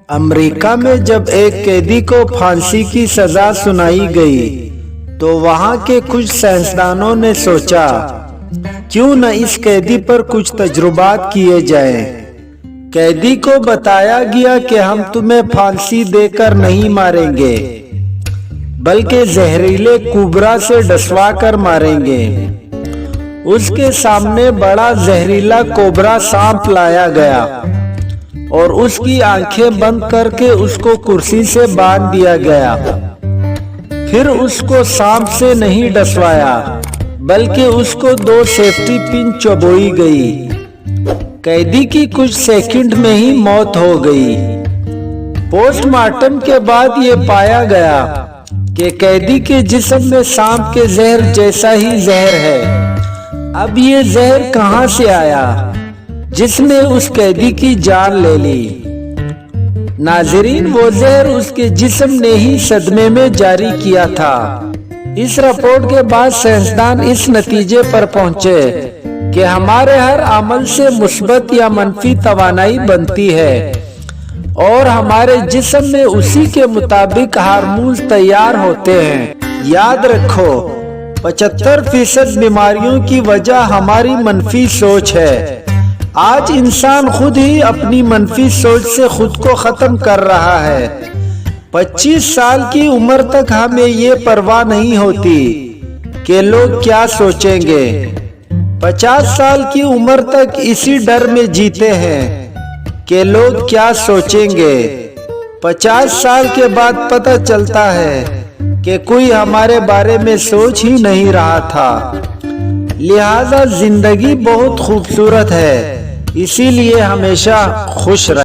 امریکہ میں جب ایک قیدی کو پھانسی کی سزا سنائی گئی تو وہاں کے کچھ سائنسدانوں نے سوچا کیوں نہ اس قیدی پر کچھ تجربات کیے جائیں۔ قیدی کو بتایا گیا کہ ہم تمہیں پھانسی دے کر نہیں ماریں گے بلکہ زہریلے کوبرا سے ڈسوا کر ماریں گے۔ اس کے سامنے بڑا زہریلا کوبرا سانپ لایا گیا اور اس کی آنکھیں بند کر کے اس کو کرسی سے باندھ دیا گیا۔ پھر اس کو سانپ سے نہیں ڈسوایا بلکہ اس کو 2 سیفٹی پن چبوئی گئی۔ قیدی کی کچھ سیکنڈ میں ہی موت ہو گئی۔ پوسٹ مارٹم کے بعد یہ پایا گیا کہ قیدی کے جسم میں سانپ کے زہر جیسا ہی زہر ہے۔ اب یہ زہر کہاں سے آیا جس نے اس قیدی کی جان لے لی؟ ناظرین، وہ زہر اس کے جسم نے ہی صدمے میں جاری کیا تھا۔ اس رپورٹ کے بعد سائنسدان اس نتیجے پر پہنچے کہ ہمارے ہر عمل سے مثبت یا منفی توانائی بنتی ہے اور ہمارے جسم میں اسی کے مطابق ہارمونز تیار ہوتے ہیں۔ یاد رکھو، 75% بیماریوں کی وجہ ہماری منفی سوچ ہے۔ آج انسان خود ہی اپنی منفی سوچ سے خود کو ختم کر رہا ہے۔ 25 سال کی عمر تک ہمیں یہ پرواہ نہیں ہوتی کہ لوگ کیا سوچیں گے۔ 50 سال کی عمر تک اسی ڈر میں جیتے ہیں کہ لوگ کیا سوچیں گے۔ 50 سال کے بعد پتہ چلتا ہے کہ کوئی ہمارے بارے میں سوچ ہی نہیں رہا تھا۔ لہذا زندگی بہت خوبصورت ہے، اسی لیے ہمیشہ خوش رہیں۔